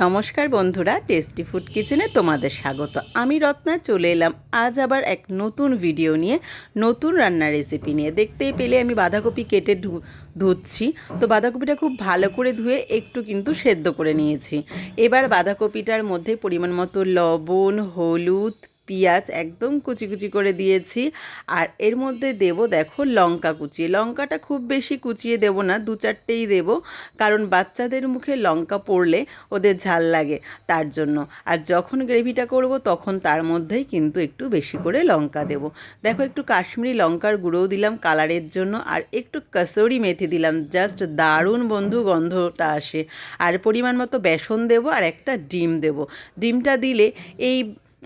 নমস্কার বন্ধুরা, tasty food কিচেনে তোমাদের স্বাগত। আমি রত্না চলে এলাম আজ আবার এক নতুন ভিডিও নিয়ে, নতুন রান্নার রেসিপি নিয়ে। দেখতেই পেলে আমি বাঁধাকপি কেটে ধুচ্ছি। তো বাঁধাকপিটা খুব ভালো করে ধুয়ে একটু কিন্তু সেদ্ধ করে নিয়েছি। এবার বাঁধাকপিটার মধ্যে পরিমাণ মতো লবণ, হলুদ, পেঁয়াজ একদম কুচি কুচি করে দিয়েছি। আর এর মধ্যে দেব দেখো লঙ্কা কুচিয়ে। লঙ্কাটা খুব বেশি কুচিয়ে দেব না, 2-4টেই দেব, কারণ বাচ্চাদের মুখে লঙ্কা পড়লে ওদের ঝাল লাগে, তার জন্য। আর যখন গ্রেভিটা করব তখন তার মধ্যেই কিন্তু একটু বেশি করে লঙ্কা দেব। দেখো একটু কাশ্মীরি লঙ্কার গুঁড়োও দিলাম কালারের জন্য, আর একটু কসুরি মেথি দিলাম, জাস্ট দারুণ বন্ধু গন্ধটা আসে। আর পরিমাণ মতো বেসন দেব, আর একটা ডিম দেব। ডিমটা দিলে এই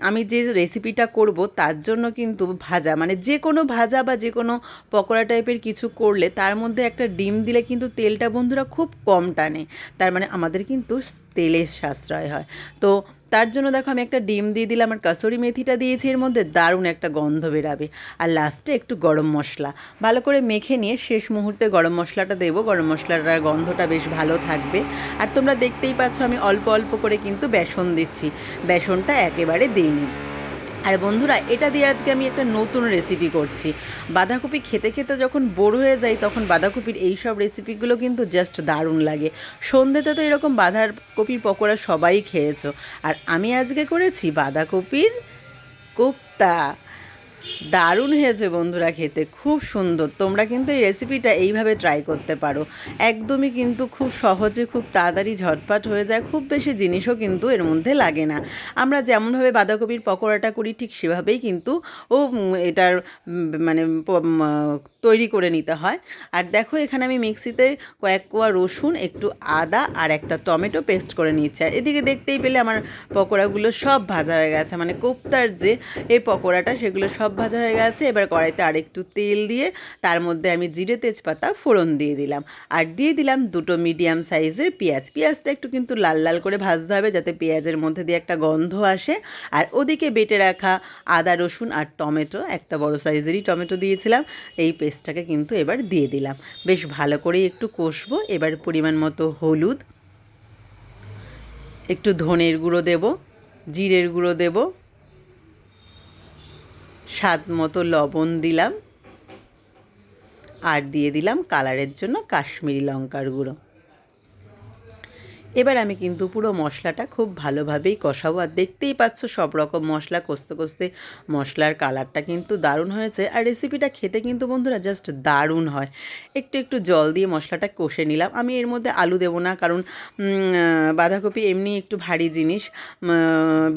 আমি যে রেসিপিটা করব তার জন্য কিন্তু ভাজা, মানে যে কোনো ভাজা বা যে কোনো পকোড়া টাইপের কিছু করলে তার মধ্যে একটা ডিম দিলে কিন্তু তেলটা বন্ধুরা খুব কম টানে, তার মানে আমাদের কিন্তু তেলের সাশ্রয় হয়। তো তার জন্য দেখো আমি একটা ডিম দিয়ে দিলাম, আর কাসুরি মেথিটা দিয়েছি, এর মধ্যে দারুণ একটা গন্ধ বেরাবে। আর লাস্টে একটু গরম মশলা ভালো করে মেখে নিয়ে শেষ মুহূর্তে গরম মশলাটা দেবো। গরম মশলাটার গন্ধটা বেশ ভালো থাকবে। আর তোমরা দেখতেই পাচ্ছ আমি অল্প অল্প করে কিন্তু বেসন দিচ্ছি, বেসনটা একেবারে দিইনি। আর বন্ধুরা, এটা দিয়ে আজকে আমি একটা নতুন রেসিপি করছি। বাঁধাকপি খেতে খেতে যখন বোর হয়ে যাই তখন বাঁধাকপির এই সব রেসিপিগুলো কিন্তু জাস্ট দারুণ লাগে। সন্ধ্যেতে তো এরকম বাঁধাকপির পকোড়া সবাই খেয়েছো, আর আমি আজকে করেছি বাঁধাকপির কোপ্তা। দারুণ হয়েছে বন্ধুরা, খেতে খুব সুন্দর। তোমরা কিন্তু এই রেসিপিটা এইভাবে ট্রাই করতে পারো। একদমই কিন্তু খুব সহজে, খুব তাড়াতাড়ি ঝটপট হয়ে যায়, খুব বেশি জিনিসও কিন্তু এর মধ্যে লাগে না। আমরা যেমনভাবে বাঁধাকপির পকোড়াটা করি ঠিক সেভাবেই কিন্তু এটার মানে তৈরি করে নিতে হয়। আর দেখো এখানে আমি মিক্সিতে কয়েক কোয়া রসুন, একটু আদা আর একটা টমেটো পেস্ট করে নিচ্ছি। আর এদিকে দেখতেই পেলে আমার পকোড়াগুলো সব ভাজা হয়ে গেছে, মানে কোপ্তার যে এই পকোড়াটা সেগুলো সব ভাজা হয়ে গেছে। এবার কড়াইতে আরেকটু তেল দিয়ে তার মধ্যে আমি জিরে তেজপাতা ফোড়ন দিয়ে দিলাম, আর দিয়ে দিলাম 2টো মিডিয়াম সাইজের পেঁয়াজ। পেঁয়াজটা একটু কিন্তু লাল লাল করে ভাজতে হবে যাতে পেঁয়াজের মধ্যে দিয়ে একটা গন্ধ আসে। আর ওদিকে বেটে রাখা আদা, রসুন আর টমেটো, একটা বড় সাইজেরই টমেটো দিয়েছিলাম, এই পেস্টটাকে কিন্তু এবার দিয়ে দিলাম। বেশ ভালো করে একটু কষবো। এবার পরিমাণ মতো হলুদ, একটু ধনের গুঁড়ো দেব, জিরের গুঁড়ো দেব, স্বাদ মতো লবণ দিলাম, আর দিয়ে দিলাম কালারের জন্য কাশ্মীরি লঙ্কার গুঁড়ো। এবার আমি কিন্তু পুরো মশলাটা খুব ভালোভাবেই কষাবো। আর দেখতেই পাচ্ছ সব রকম মশলা কষতে কষতে মশলার কালারটা কিন্তু দারুণ হয়েছে। আর রেসিপিটা খেতে কিন্তু বন্ধুরা জাস্ট দারুণ হয়। একটু একটু জল দিয়ে মশলাটা কষে নিলাম। আমি এর মধ্যে আলু দেবো না, কারণ বাঁধাকপি এমনি একটু ভারী জিনিস,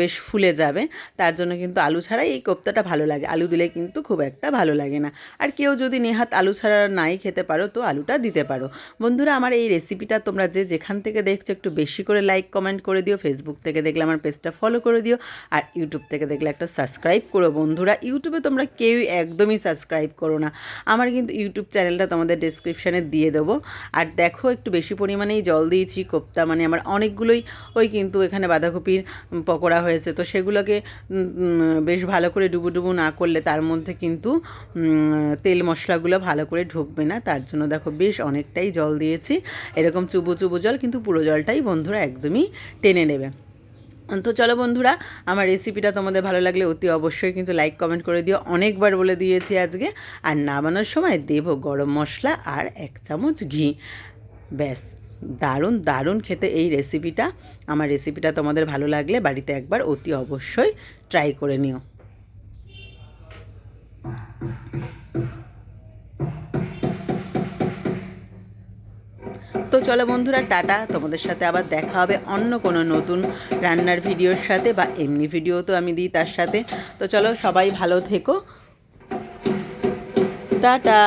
বেশ ফুলে যাবে, তার জন্য কিন্তু আলু ছাড়াই এই কোপ্তাটা ভালো লাগে। আলু দিলে কিন্তু খুব একটা ভালো লাগে না। আর কেউ যদি নেহাত আলু ছাড়া নাই খেতে পারো তো আলুটা দিতে পারো। বন্ধুরা, আমার এই রেসিপিটা তোমরা যে যেখান থেকে দেখছো একটু বেশি করে লাইক কমেন্ট করে দিও। ফেসবুক থেকে দেখলে আমার পেজটা ফলো করে দিও, আর ইউটিউব থেকে দেখলে একটা সাবস্ক্রাইব করো। বন্ধুরা, ইউটিউবে তোমরা কেউই একদমই সাবস্ক্রাইব করো না। আমার কিন্তু ইউটিউব চ্যানেলটা তোমাদের ডেসক্রিপশানে দিয়ে দেবো। আর দেখো একটু বেশি পরিমাণেই জল দিয়েছি। কোপ্তা মানে আমার অনেকগুলোই কিন্তু এখানে বাঁধাকপির পকোড়া হয়েছে, তো সেগুলোকে বেশ ভালো করে ডুবো ডুবো না করলে তার মধ্যে কিন্তু তেল মশলাগুলো ভালো করে ঢুকবে না, তার জন্য দেখো বেশ অনেকটাই জল দিয়েছি। এরকম চুবো চুবো জল, কিন্তু পুরো জলটাই বন্ধুরা একদমই টেনে নেবে। তো চলো বন্ধুরা, আমার রেসিপিটা তোমাদের ভালো লাগলে অতি অবশ্যই কিন্তু লাইক কমেন্ট করে দিও। অনেকবার বলে দিয়েছি আজকে। আর নামানোর সময় দেব গরম মশলা আর 1 চামচ ঘি। ব্যাস, দারুণ দারুণ খেতে এই রেসিপিটা। আমার রেসিপিটা তোমাদের ভালো লাগলে বাড়িতে একবার অতি অবশ্যই ট্রাই করে নিও। তো চলো বন্ধুরা, টাটা। তোমাদের সাথে আবার দেখা হবে অন্য কোনো নতুন রান্নার ভিডিওর সাথে, বা এমনি ভিডিও তো আমি দিই তার সাথে। তো চলো, সবাই ভালো থেকো, টাটা।